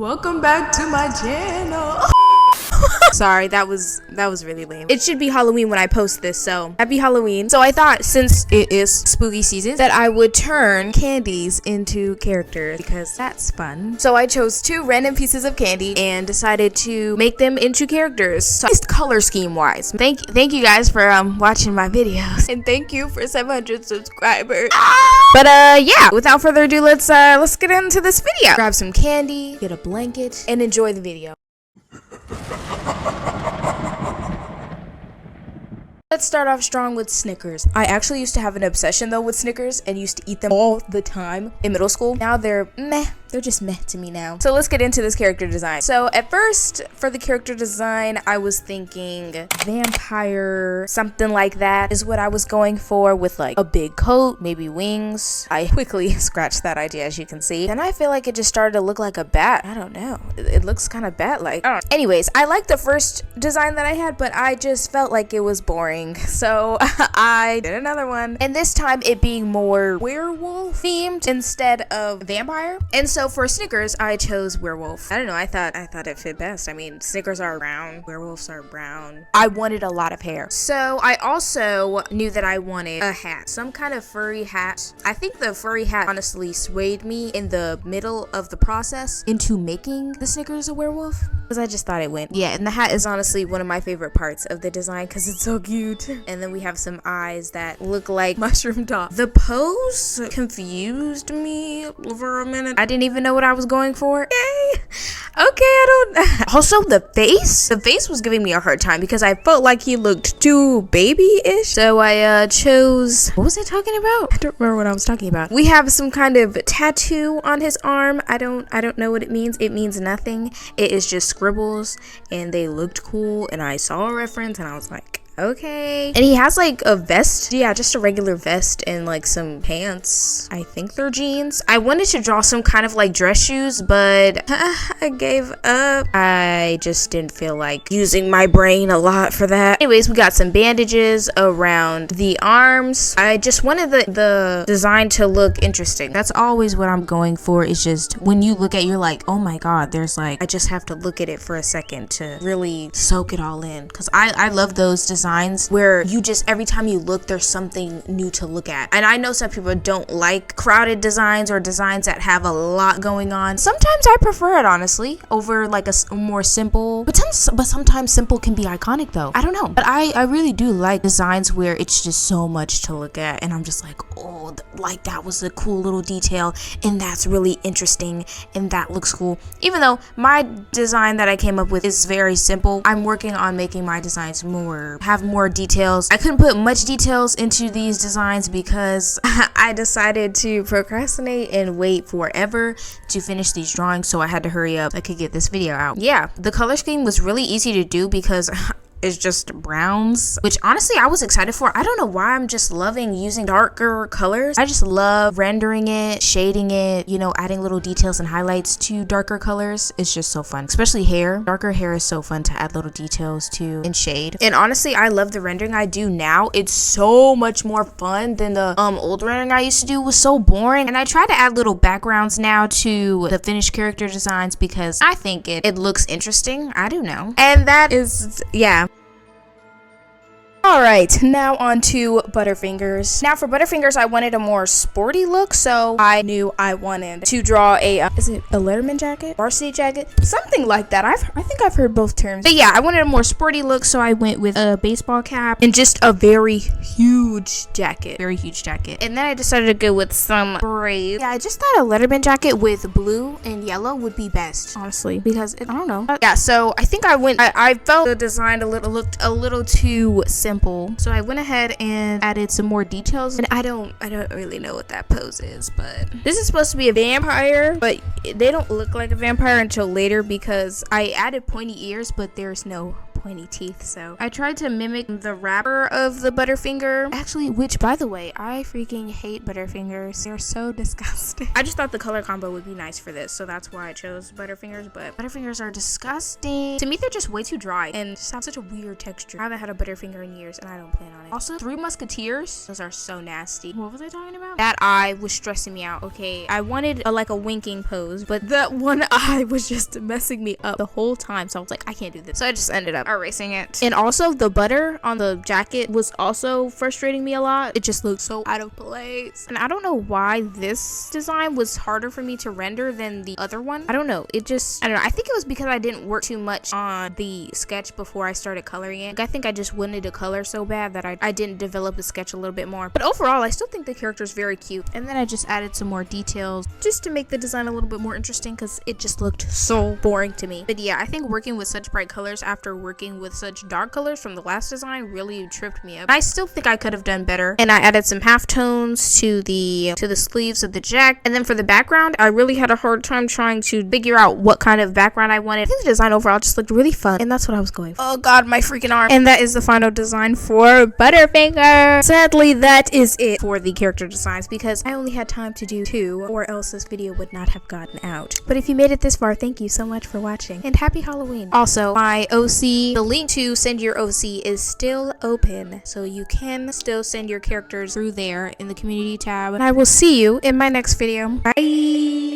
Welcome back to my channel. Sorry, that was really lame. It should be Halloween when I post this, so happy Halloween. So I thought, since it is spooky season, that I would turn candies into characters because that's fun. So I chose 2 random pieces of candy and decided to make them into characters. So at least color scheme wise. Thank you guys for watching my videos, and thank you for 700 subscribers. But yeah, without further ado, let's get into this video. Grab some candy, get a blanket, and enjoy the video. Let's start off strong with Snickers. I actually used to have an obsession though with Snickers and used to eat them all the time in middle school. Now they're meh. They're just meh to me now. So let's get into this character design. So at first, for the character design, I was thinking vampire, something like that is what I was going for, with like a big coat, maybe wings. I quickly scratched that idea, as you can see. Then I feel like it just started to look like a bat. I don't know. It looks kind of bat-like. Anyways, I liked the first design that I had, but I just felt like it was boring. So I did another one. And this time it being more werewolf themed instead of vampire. And so for Snickers, I chose werewolf. I don't know, I thought it fit best. I mean, Snickers are brown, werewolves are brown. I wanted a lot of hair. So I also knew that I wanted a hat, some kind of furry hat. I think the furry hat honestly swayed me in the middle of the process into making the Snickers a werewolf, because I just thought it went. Yeah, and the hat is honestly one of my favorite parts of the design because it's so cute. And then we have some eyes that look like mushroom top. The pose confused me for a minute. I didn't even know what I was going for. Yay! Okay, I don't. Also, the face was giving me a hard time because I felt like he looked too baby-ish. So I chose, what was I talking about? I don't remember what I was talking about. We have some kind of tattoo on his arm. I don't know what it means. It means nothing. It is just scribbles, and they looked cool, and I saw a reference and I was like, okay. And he has like a vest. Yeah, just a regular vest and like some pants. I think they're jeans. I wanted to draw some kind of like dress shoes, but I gave up. I just didn't feel like using my brain a lot for that. Anyways, we got some bandages around the arms. I just wanted the design to look interesting. That's always what I'm going for. It's just when you look at it, you're like, oh my god, there's like, I just have to look at it for a second to really soak it all in, because I love those designs where you just, every time you look, there's something new to look at. And I know some people don't like crowded designs or designs that have a lot going on. Sometimes I prefer it, honestly, over like a more simple, but sometimes simple can be iconic though. I don't know, but I really do like designs where it's just so much to look at and I'm just like, oh, like that was a cool little detail and that's really interesting and that looks cool. Even though my design that I came up with is very simple, I'm working on making my designs have more details. I couldn't put much details into these designs because I decided to procrastinate and wait forever to finish these drawings, so I had to hurry up so I could get this video out. Yeah, the color scheme was really easy to do because it's just browns, which honestly I was excited for. I don't know why, I'm just loving using darker colors. I just love rendering it, shading it, you know, adding little details and highlights to darker colors. It's just so fun, especially hair. Darker hair is so fun to add little details to and shade. And honestly, I love the rendering I do now. It's so much more fun than the old rendering I used to do. It was so boring. And I try to add little backgrounds now to the finished character designs because I think it looks interesting. I don't know. And that is, yeah. Alright, now on to Butterfingers. Now for Butterfingers, I wanted a more sporty look, so I knew I wanted to draw a, is it a Letterman jacket? Varsity jacket? Something like that. I think I've heard both terms. But yeah, I wanted a more sporty look, so I went with a baseball cap and just a very huge jacket. Very huge jacket. And then I decided to go with some braids. Yeah, I just thought a Letterman jacket with blue and yellow would be best, honestly, because I don't know. Yeah, so I think I felt the design looked a little too simple. So I went ahead and added some more details, and I don't really know what that pose is, but this is supposed to be a vampire, but they don't look like a vampire until later because I added pointy ears, but there's no pointy teeth, so I tried to mimic the wrapper of the Butterfinger. Actually, which, by the way, I freaking hate Butterfingers. They're so disgusting. I just thought the color combo would be nice for this, so that's why I chose Butterfingers, but Butterfingers are disgusting. To me, they're just way too dry and just have such a weird texture. I haven't had a Butterfinger in years, and I don't plan on it. Also, Three Musketeers, those are so nasty. What was I talking about? That eye was stressing me out. Okay, I wanted like a winking pose, but that one eye was just messing me up the whole time, so I was like, I can't do this. So I just ended up erasing it. And also, the butter on the jacket was also frustrating me a lot. It just looked so out of place, and I don't know why this design was harder for me to render than the other one. I don't know. I don't know. I think it was because I didn't work too much on the sketch before I started coloring it. Like, I think I just wanted to color so bad that I didn't develop the sketch a little bit more. But overall, I still think the character is very cute. And then I just added some more details just to make the design a little bit more interesting because it just looked so boring to me. But yeah, I think working with such bright colors after working with such dark colors from the last design really tripped me up. I still think I could have done better. And I added some halftones to the sleeves of the jacket. And then for the background, I really had a hard time trying to figure out what kind of background I wanted. I think the design overall just looked really fun, and that's what I was going for. Oh god, my freaking arm. And that is the final design for Butterfinger. Sadly, that is it for the character designs because I only had time to do 2, or else this video would not have gotten out. But if you made it this far, thank you so much for watching, and happy Halloween. Also, my OC, the link to send your OC is still open, so you can still send your characters through there in the community tab. And I will see you in my next video. Bye!